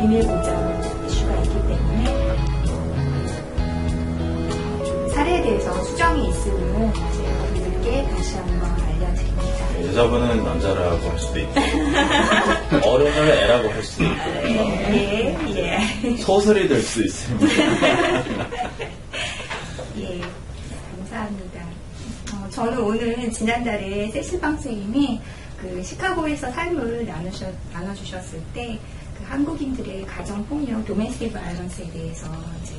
비밀 보장 이슈가 있기 때문에 좀 사례에 대해서 수정이 있으면 제가 여러분들께 다시 한번 알려드립니다. 여자분은 남자라고 할 수도 있고 어른을 애라고 할 수도 있고 예. 소설이 될 수도 있습니다. 예, 감사합니다. 저는 오늘 지난달에 세실방 선생님이 그 시카고에서 삶을 나눠주셨을 때 그 한국인들의 가정폭력, 도메스틱 바이런스에 대해서 이제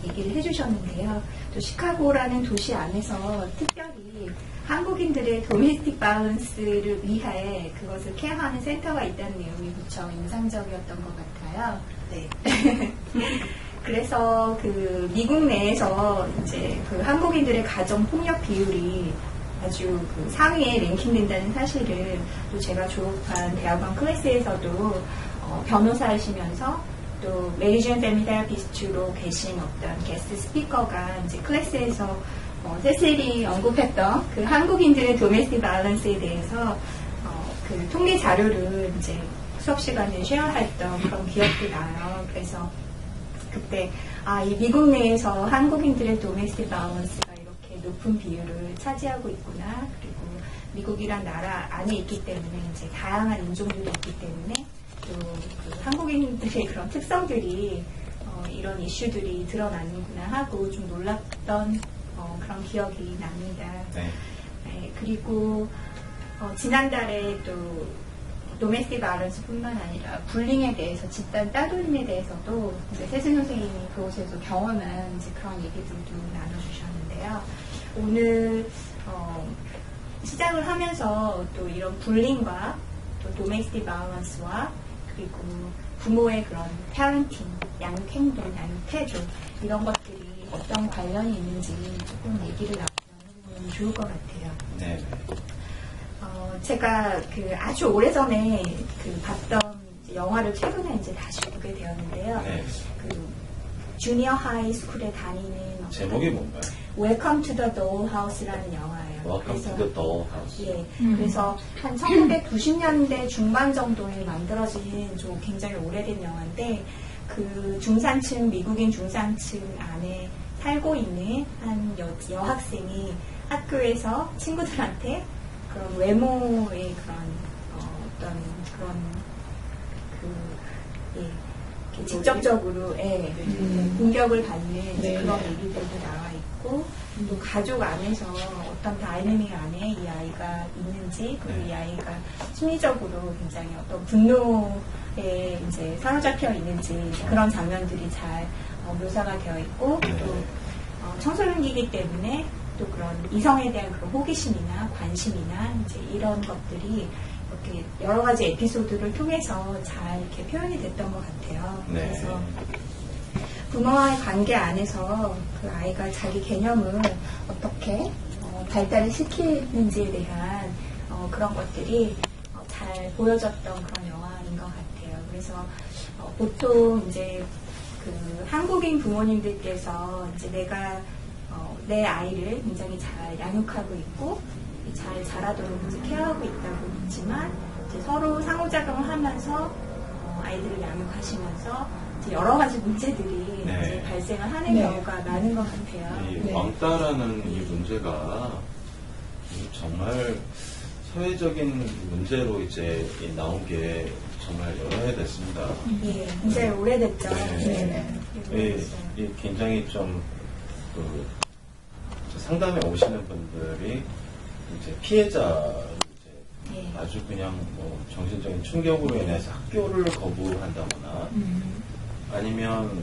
얘기를 해주셨는데요. 또 시카고라는 도시 안에서 특별히 한국인들의 도메스틱 바이런스를 위해 그것을 케어하는 센터가 있다는 내용이 무척 인상적이었던 것 같아요. 네. 그래서 그 미국 내에서 이제 그 한국인들의 가정 폭력 비율이 아주 그 상위에 랭킹된다는 사실을 또 제가 졸업한 대학원 클래스에서도 변호사이시면서 또 메리지 앤 패밀리 테라피스트로 계신 어떤 게스트 스피커가 이제 클래스에서 세실이 언급했던 그 한국인들의 도메스틱 바이런스에 대해서 그 통계 자료를 이제 수업 시간에 쉐어했던 그런 기억도 나요. 그래서 그때 이 미국 내에서 한국인들의 도메스틱 바이런스가 이렇게 높은 비율을 차지하고 있구나. 그리고 미국이란 나라 안에 있기 때문에 이제 다양한 인종들이 있기 때문에 또그 한국인들의 그런 특성들이 이런 이슈들이 드러나는구나 하고 좀 놀랐던 그런 기억이 납니다. 네. 네, 그리고 지난달에 또 도메스틱 바이런스뿐만 아니라 불링에 대해서 집단 따돌림에 대해서도 이제 세진 선생님이 그곳에서 경험한 이제 그런 얘기들도 나눠주셨는데요. 오늘 시작을 하면서 또 이런 불링과 또 도메스틱 바이런스와 그리고 부모의 그런 패런팅, 양육행동, 양육태조 이런 것들이 어떤 관련이 있는지 조금 얘기를 나누면 좋을 것 같아요. 네. 제가 그 아주 오래전에 그 봤던 영화를 최근에 이제 다시 보게 되었는데요. 네. 그 주니어 하이 스쿨에 다니는 제목이 뭔가요? Welcome to the Dollhouse라는 영화예요. Welcome to the Dollhouse. 예, 그래서 한 1990년대 중반 정도에 만들어진 좀 굉장히 오래된 영화인데 그 중산층, 미국인 중산층 안에 살고 있는 한 여학생이 학교에서 친구들한테 그런 외모의 그런 어떤 그런 이렇게 직접적으로 공격을 받는 그런 얘기들도 나와 있고 또 가족 안에서 어떤 다이내믹 안에 이 아이가 있는지 그리고 이 아이가 심리적으로 굉장히 어떤 분노에 이제 사로잡혀 있는지 그런 장면들이 잘 묘사가 되어 있고 또 청소년기이기 때문에 또 그런 이성에 대한 그런 호기심이나 관심이나 이제 이런 것들이 이렇게 여러 가지 에피소드를 통해서 잘 이렇게 표현이 됐던 것 같아요. 네. 그래서 부모와의 관계 안에서 그 아이가 자기 개념을 어떻게 발달을 시키는지에 대한 그런 것들이 잘 보여졌던 그런 영화인 것 같아요. 그래서 보통 이제 그 한국인 부모님들께서 이제 내가 내 아이를 굉장히 잘 양육하고 있고 잘 자라도록 이제 케어하고 있다고 믿지만 이제 서로 상호작용을 하면서 아이들을 양육하시면서 이제 여러 가지 문제들이 네. 이제 발생을 하는 네. 경우가 많은 것 같아요. 이 네. 왕따라는 이 문제가 정말 사회적인 문제로 이제 나온 게 정말 여러 해 됐습니다. 예, 굉장히 오래됐죠. 네. 이 굉장히 좀 상담에 오시는 분들이 이제 피해자를 이제 예. 아주 그냥 뭐 정신적인 충격으로 인해서 학교를 거부한다거나 아니면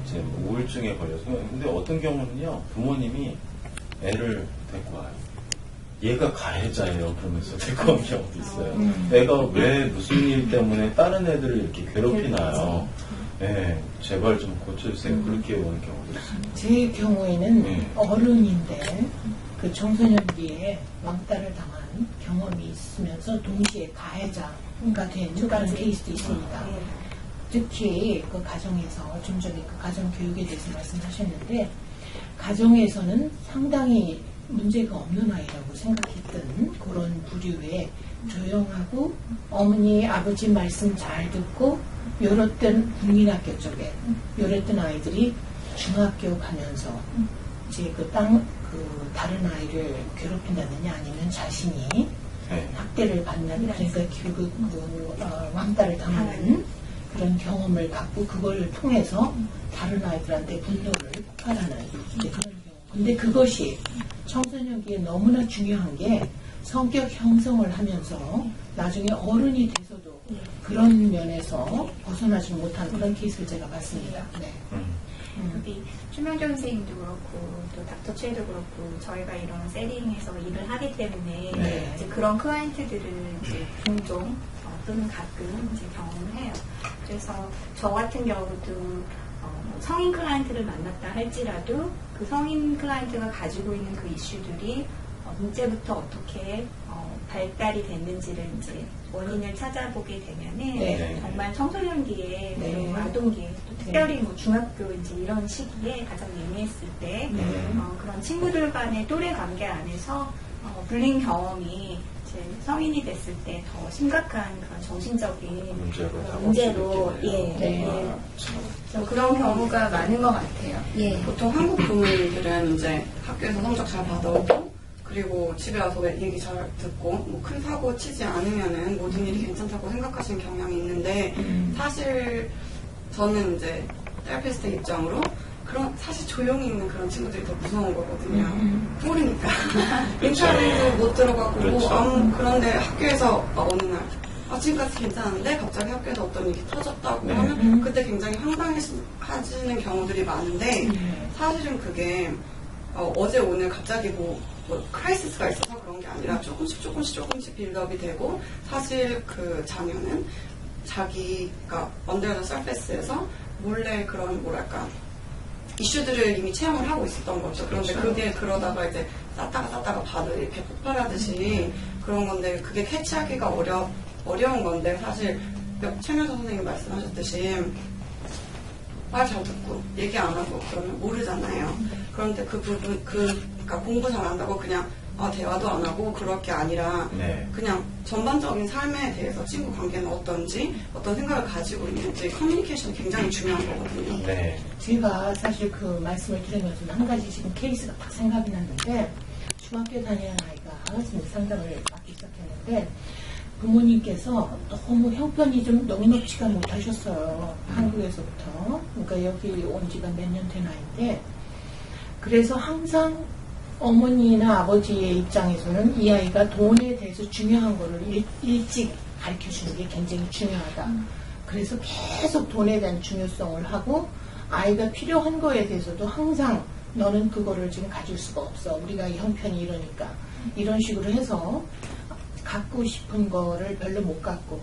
이제 뭐 우울증에 걸려서 근데 어떤 경우는요 부모님이 애를 데리고 와요. 얘가 가해자예요. 그러면서 데리고 온 경우도 있어요. 애가 왜 무슨 일 때문에 다른 애들을 이렇게 괴롭히나요? 네, 제발 좀 고쳐주세요. 그렇게 오는 경우도 있어요. 제 경우에는 네. 어른인데 그 청소년기에 왕따를 당한 경험이 있으면서 동시에 가해자가 된 그런 케이스도 있습니다. 예. 특히 그 가정에서 좀 전에 그 가정 교육에 대해서 말씀하셨는데 가정에서는 상당히 문제가 없는 아이라고 생각했던 그런 부류의 조용하고 어머니 아버지 말씀 잘 듣고 요랬던 국민학교 쪽에 요랬던 아이들이 중학교 가면서 이제 그 다른 아이를 괴롭힌다느냐 아니면 자신이 네. 학대를 받는 그러니까 결국 왕따를 당하는 그런 경험을 갖고 그걸 통해서 다른 아이들한테 분노를 폭발하는 이제 그런 경우. 근데 그것이 청소년기에 너무나 중요한 게 성격 형성을 하면서 나중에 어른이 돼서도 그런 면에서 벗어나지 못한 그런 케이스를 제가 봤습니다. 네. 우리 추명정 선생님도 그렇고 또 닥터 최도 그렇고 저희가 이런 세팅에서 일을 하기 때문에 네. 이제 그런 클라이언트들을 이제 종종 또는 가끔 이제 경험을 해요. 그래서 저 같은 경우도 성인 클라이언트를 만났다 할지라도 그 성인 클라이언트가 가지고 있는 그 이슈들이 문제부터 어떻게 발달이 됐는지를 이제 원인을 찾아보게 되면은 네. 정말 청소년기에 네. 그리고 아동기에 또 특별히 뭐 중학교 이제 이런 시기에 가장 예민했을 때 그런 친구들 간의 또래 관계 안에서 불린 경험이 이제 성인이 됐을 때 더 심각한 그런 정신적인 문제로 예, 네. 예. 그런 경우가 많은 것 같아요. 예. 보통 한국 부모님들은 이제 학교에서 성적 잘 받아오고 그리고 집에 와서 얘기 잘 듣고 뭐 큰 사고 치지 않으면은 모든 일이 괜찮다고 생각하시는 경향이 있는데 사실 저는 이제 테라피스트 입장으로 그런 사실 조용히 있는 그런 친구들이 더 무서운 거거든요. 모르니까 인터넷도 못 들어가고 그렇죠. 그런데 학교에서 어느 날 지금까지 괜찮은데 갑자기 학교에서 어떤 일이 터졌다고 네. 하면 그때 굉장히 황당해지는 경우들이 많은데 사실은 그게 어제 오늘 갑자기 뭐 크라이시스가 있어서 그런 게 아니라 조금씩 빌드업이 되고 사실 그 자녀는 자기가 언더 더 서페스에서 몰래 그런 뭐랄까 이슈들을 이미 체험을 하고 있었던 거죠. 그런데 그렇죠. 그게 그러다가 이제 쌓다가 바로 이렇게 폭발하듯이 그런 건데 그게 캐치하기가 어려운 건데 사실 최명선 선생님 말씀하셨듯이 말 잘 듣고 얘기 안 하고 그러면 모르잖아요. 그런데 그 부분 그러니까 공부 잘 한다고 그냥 대화도 안 하고 그럴 게 아니라 네. 그냥 전반적인 삶에 대해서 친구 관계는 어떤지 어떤 생각을 가지고 있는지 커뮤니케이션이 굉장히 중요한 거거든요. 네. 제가 사실 그 말씀을 들으면서 한 가지 지금 케이스가 딱 생각이 났는데 중학교 다니는 아이가 지금 상담을 받기 시작했는데 부모님께서 너무 형편이 좀 넉넉지가 못하셨어요. 한국에서부터. 그러니까 여기 온 지가 몇 년 된 아이인데 그래서 항상 어머니나 아버지의 입장에서는 이 아이가 돈에 대해서 중요한 거를 일찍 가르쳐주는 게 굉장히 중요하다. 그래서 계속 돈에 대한 중요성을 하고 아이가 필요한 거에 대해서도 항상 너는 그거를 지금 가질 수가 없어. 우리가 이 형편이 이러니까. 이런 식으로 해서 갖고 싶은 거를 별로 못 갖고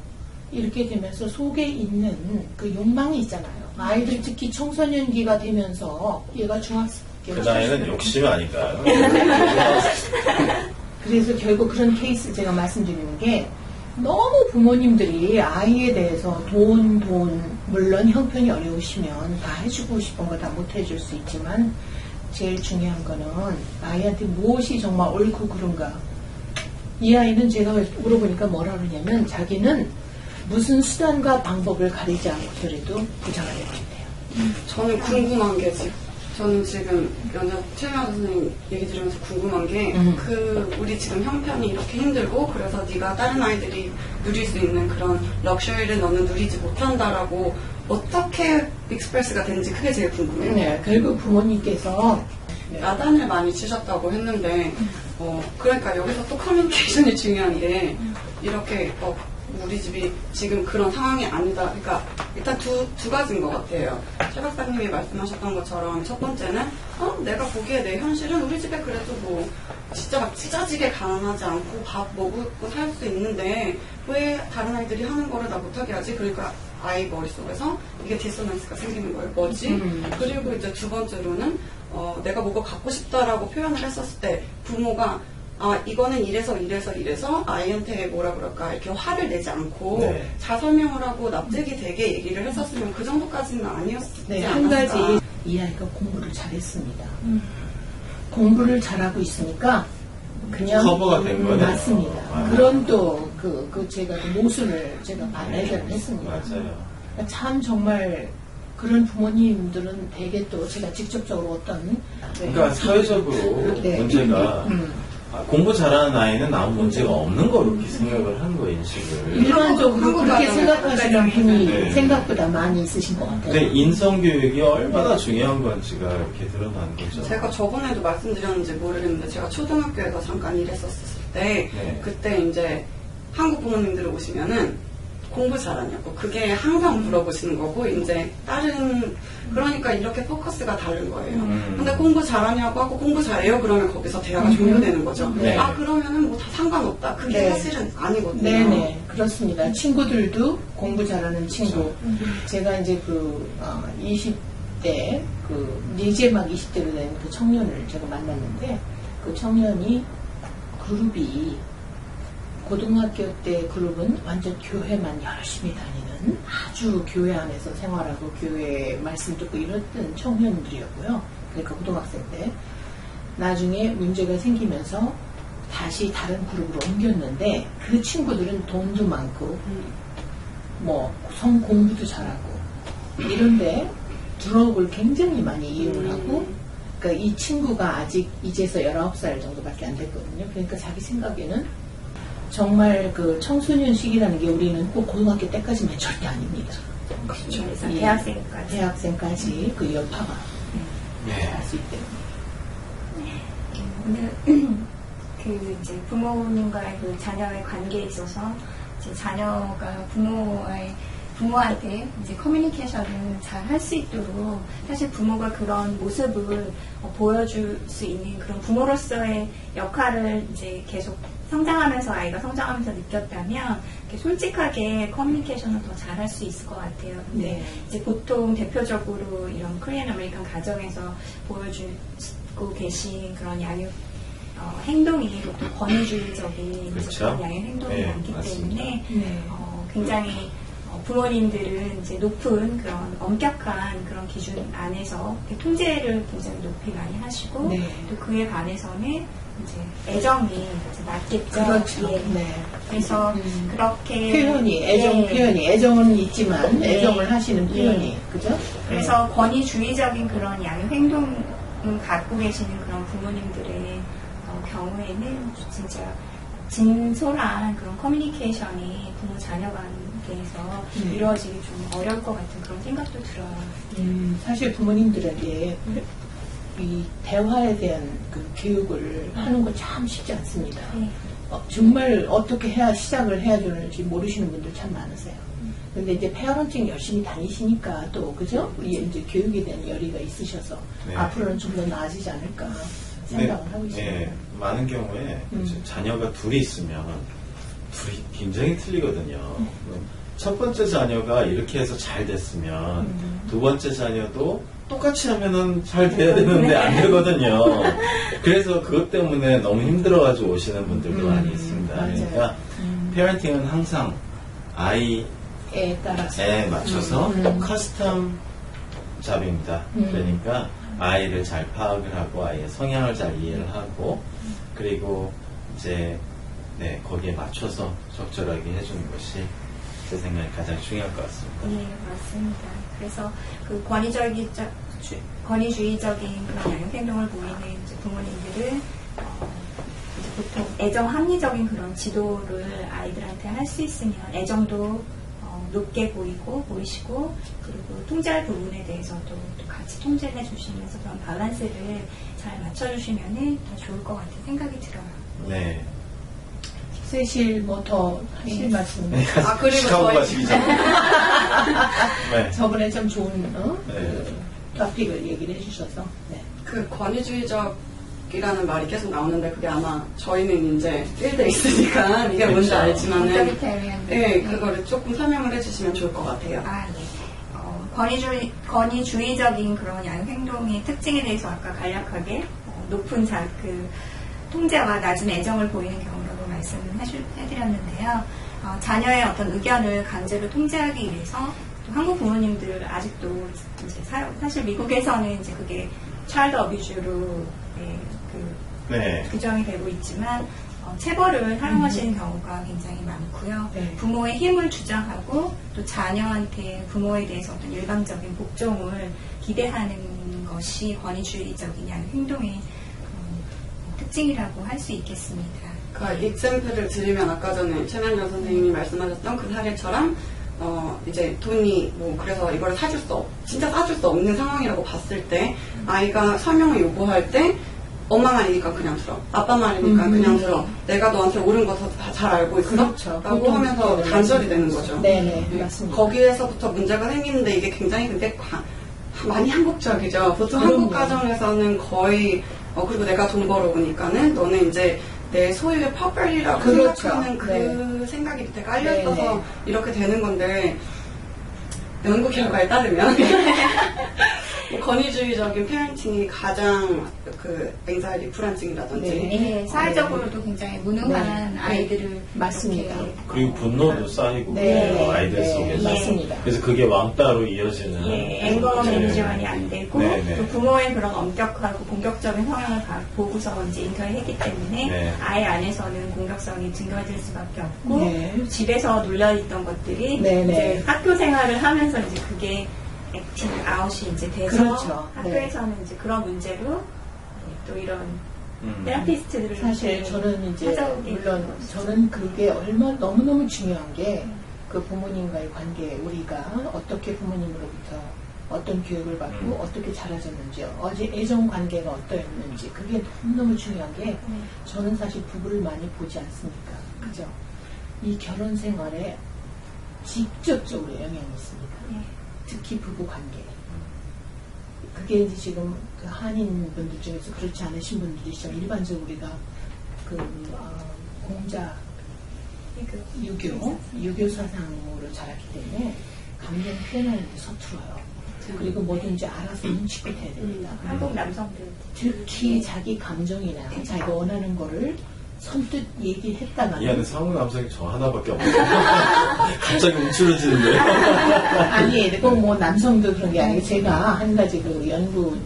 이렇게 되면서 속에 있는 그 욕망이 있잖아요. 아이들 특히 청소년기가 되면서 얘가 중학생 그 나이는 욕심 아닐까요? 그래서 결국 그런 케이스 제가 말씀드리는 게 너무 부모님들이 아이에 대해서 돈 물론 형편이 어려우시면 다 해주고 싶은 거 다 못 해줄 수 있지만 제일 중요한 거는 아이한테 무엇이 정말 옳고 그른가. 이 아이는 제가 물어보니까 뭐라 그러냐면 자기는 무슨 수단과 방법을 가리지 않고서라도 부장을 해주세요. 저는 궁금한 게 저는 지금 최미아 선생님 얘기 들으면서 궁금한 게 우리 지금 형편이 이렇게 힘들고 그래서 네가 다른 아이들이 누릴 수 있는 그런 럭셔리를 너는 누리지 못한다라고 어떻게 익스프레스가 되는지 그게 제일 궁금해요. 네, 결국 부모님께서 야단을 많이 치셨다고 했는데 그러니까 여기서 또 커뮤니케이션이 중요한 게 이렇게 우리 집이 지금 그런 상황이 아니다. 그러니까 일단 두 가지인 것 같아요. 최 박사님이 말씀하셨던 것처럼 첫 번째는 내가 보기에 내 현실은 우리 집에 그래도 뭐 진짜 막 찢어지게 가난하지 않고 밥 먹고 살 수 있는데 왜 다른 아이들이 하는 거를 나 못하게 하지? 그러니까 아이 머릿속에서 이게 디소넌스가 생기는 거예요. 뭐지? 그리고 이제 두 번째로는 내가 뭐가 갖고 싶다라고 표현을 했었을 때 부모가 이거는 이래서 아이한테 뭐라 그럴까 이렇게 화를 내지 않고 네. 잘 설명을 하고 납득이 되게 얘기를 했었으면 그 정도까지는 아니었지 네, 않았을까. 한 가지 이 아이가 공부를 잘했습니다. 공부를 잘하고 있으니까 그냥 커버가 된 거네요. 맞습니다. 그런 또 제가 그 모순을 제가 발견을 했습니다. 맞아요. 참 정말 그런 부모님들은 되게 또 제가 직접적으로 어떤 그러니까 사회적으로 네. 문제가 공부 잘하는 아이는 아무 문제가 없는 거로 이렇게 생각을 한 거예요, 인식을. 일반적으로 한국 그렇게 가정은 생각하시는 분이 네. 생각보다 많이 있으신 것 같아요. 근데 인성교육이 얼마나 중요한 건지가 이렇게 드러난 거죠. 제가 저번에도 말씀드렸는지 모르겠는데 제가 초등학교에서 잠깐 일했었을 때 네. 그때 이제 한국 부모님들 오시면은 공부 잘하냐고 그게 항상 물어보시는 거고 이제 다른 그러니까 이렇게 포커스가 다른 거예요. 근데 공부 잘하냐고 하고 공부 잘해요 그러면 거기서 대화가 종료되는 거죠. 네. 그러면은 뭐 다 상관없다. 그게 네. 사실은 아니거든요. 네네 그렇습니다. 친구들도 공부 잘하는 친구. 제가 이제 20대 이제 막 20대로 된 그 청년을 제가 만났는데 그 청년이 그룹이 고등학교 때 그룹은 완전 교회만 열심히 다니는 아주 교회 안에서 생활하고 교회 말씀 듣고 이랬던 청년들이었고요. 그러니까 고등학생 때 나중에 문제가 생기면서 다시 다른 그룹으로 옮겼는데 그 친구들은 돈도 많고 뭐 공부도 잘하고 이런데 드럭을 굉장히 많이 이용을 하고 그러니까 이 친구가 아직 이제서 19살 정도밖에 안 됐거든요. 그러니까 자기 생각에는 정말 그 청소년 시기라는 게 우리는 꼭 고등학교 때까지만 절대 아닙니다. 그렇죠. 그래서 예. 대학생까지 그 여파가 할 수 있대요. 오늘 이제 부모님과의 그 자녀의 관계에 있어서 이제 자녀가 부모한테 이제 커뮤니케이션을 잘 할 수 있도록 사실 부모가 그런 모습을 보여줄 수 있는 그런 부모로서의 역할을 이제 계속 아이가 성장하면서 느꼈다면 이렇게 솔직하게 커뮤니케이션을 더 잘 할 수 있을 것 같아요. 근데 네. 이제 보통 대표적으로 이런 코리안 아메리칸 가정에서 보여주고 계신 그런 양육 행동이 보통 권위주의적인 그렇죠? 그런 양육 행동이 네, 많기 맞습니다. 때문에 네. 굉장히 부모님들은 이제 높은 그런 엄격한 그런 기준 안에서 이렇게 통제를 굉장히 높이 많이 하시고 네. 또 그에 반해서는 이제 애정이 이제 낮겠죠. 그렇죠. 예. 네. 그래서 그렇게 표현이 예. 애정은 있지만 네. 애정을 하시는 표현이 그죠? 그래서 권위주의적인 그런 양육 행동을 갖고 계시는 그런 부모님들의 경우에는 진짜 진솔한 그런 커뮤니케이션이 부모 자녀 관계에서 이루어지기 좀 어려울 것 같은 그런 생각도 들어요. 사실 부모님들에게 이 대화에 대한 그 교육을 하는 거 참 쉽지 않습니다. 네. 정말 어떻게 시작을 해야 되는지 모르시는 분들 참 많으세요. 근데 이제 페어런팅 열심히 다니시니까 또 그죠? 이제 교육에 대한 열의가 있으셔서 네. 앞으로는 좀 더 나아지지 않을까 생각을 하고 있습니다. 네, 많은 경우에 자녀가 둘이 있으면 둘이 굉장히 틀리거든요. 첫 번째 자녀가 이렇게 해서 잘 됐으면 두 번째 자녀도 똑같이 하면은 잘 돼야 되는데 안 되거든요. 그래서 그것 때문에 너무 힘들어가지고 오시는 분들도 많이 있습니다. 맞아요. 그러니까 페어런팅은 항상 아이에 따라서 맞춰서 커스텀 잡입니다. 그러니까 아이를 잘 파악을 하고 아이의 성향을 잘 이해를 하고 그리고 이제 거기에 맞춰서 적절하게 해주는 것이 제 생각에 가장 중요할 것 같습니다. 네, 맞습니다. 그래서 그 권위주의적인 그런 양육행동을 보이는 이제 부모님들은 이제 보통 애정 합리적인 그런 지도를 아이들한테 할 수 있으면 애정도 높게 보이시고 그리고 통제할 부분에 대해서도 또 같이 통제를 해주시면서 그런 밸런스를 잘 맞춰주시면 더 좋을 것 같은 생각이 들어요. 네. 세실 뭐 더 하실 말씀? 아, 그리고 시카고 저희- 가시기 전에. 네. 저번에 좀 좋은 네. 그 토픽을 얘기를 해주셔서 네. 그 권위주의적이라는 말이 계속 나오는데 그게 아마 저희는 이제 필드에 있으니까 이게 뭔지 그렇죠. 알지만은 어토리테리언. 네, 그거를 조금 설명을 해주시면 좋을 것 같아요. 아, 네. 권위주의적인 그런 양행동의 특징에 대해서 아까 간략하게 높은 통제와 낮은 애정을 보이는 경우라고 말씀을 해드렸는데요. 자녀의 어떤 의견을 강제로 통제하기 위해서 또 한국 부모님들 아직도 이제 사실 미국에서는 이제 그게 차일드 어뷰즈로 네. 규정이 되고 있지만 체벌을 사용하시는 경우가 굉장히 많고요. 네. 부모의 힘을 주장하고 또 자녀한테 부모에 대해서 어떤 일방적인 복종을 기대하는 것이 권위주의적인 행동의 특징이라고 할 수 있겠습니다. 그 익샘플을 드리면 아까 전에 최면정 선생님이 말씀하셨던 그 사례처럼 이제 돈이 그래서 이걸 진짜 사줄 수 없는 상황이라고 봤을 때 아이가 설명을 요구할 때 엄마 말이니까 그냥 들어. 아빠 말이니까 그냥 들어. 내가 너한테 옳은 거 더 잘 알고 있어? 그렇죠. 라고 하면서 보통 단절이 되는 거죠. 네네, 네. 맞습니다. 거기에서부터 문제가 생기는데 이게 굉장히 근데 많이 한국적이죠. 보통 그럼요. 한국 가정에서는 거의 그리고 내가 돈 벌어오니까는 너는 이제 내 소유의 퍼플이라고 그렇죠. 생각하는 그 네. 생각이 밑에 깔려있어서 네네. 이렇게 되는 건데 연구 결과에 따르면 권위주의적인 페어런팅이 가장 앵사이티 불안증이라든지 네, 사회적으로도 굉장히 무능한 네. 아이들을 맞습니다. 이렇게, 그리고 분노도 쌓이고 네. 그래요, 아이들 네. 속에서. 맞습니다. 그래서 그게 왕따로 이어지는. 앵거 네. 매니지먼이 안 되고 네, 네. 또 부모의 그런 엄격하고 공격적인 성향을 보고서 이제 인터했기 때문에 네. 아이 안에서는 공격성이 증가될 수밖에 없고 네. 또 집에서 눌려있던 것들이 네, 네. 이제 학교 생활을 하면서 이제 그게 액팅 아웃이 이제 돼서 그렇죠. 학교에서는 이제 그런 문제로 또 이런 테라피스트들을 사실 이렇게 저는 이제 찾아오게 물론 되는 것이죠. 저는 그게 너무너무 중요한 게 그 부모님과의 관계 우리가 어떻게 부모님으로부터 어떤 교육을 받고 어떻게 자라졌는지 어제 애정 관계가 어떠했는지 그게 너무너무 중요한 게 저는 사실 부부를 많이 보지 않습니까? 그죠? 이 결혼 생활에 직접적으로 영향이 있습니다. 네. 특히 부부 관계. 그게 이제 지금 그 한인 분들 중에서 그렇지 않으신 분들이죠. 일반적으로 우리가 공자 유교 사상으로 자랐기 때문에 감정 표현하는 데 서툴어요. 그리고 뭐든지 알아서 눈치껏 해야 됩니다. 한국 남성들 특히 자기 감정이나 자기가 원하는 거를 선뜻 얘기했다가 이 안에 상우 남성이 저 하나밖에 없어요. 갑자기 움츠러지는데요. 아니, 뭐 남성도 그런 게 아니고 제가 한 가지 그 연구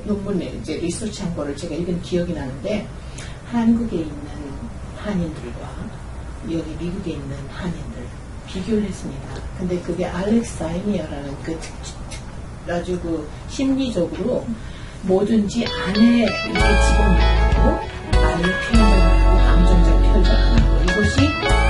논문에 이제 리서치한 거를 제가 읽은 기억이 나는데 한국에 있는 한인들과 여기 미국에 있는 한인들 비교를 했습니다. 근데 그게 알렉스 사이니어라는 아주 심리적으로 뭐든지 안에 집어넣고 안에 표현을 하고 감정적 표현을 하는 거 이것이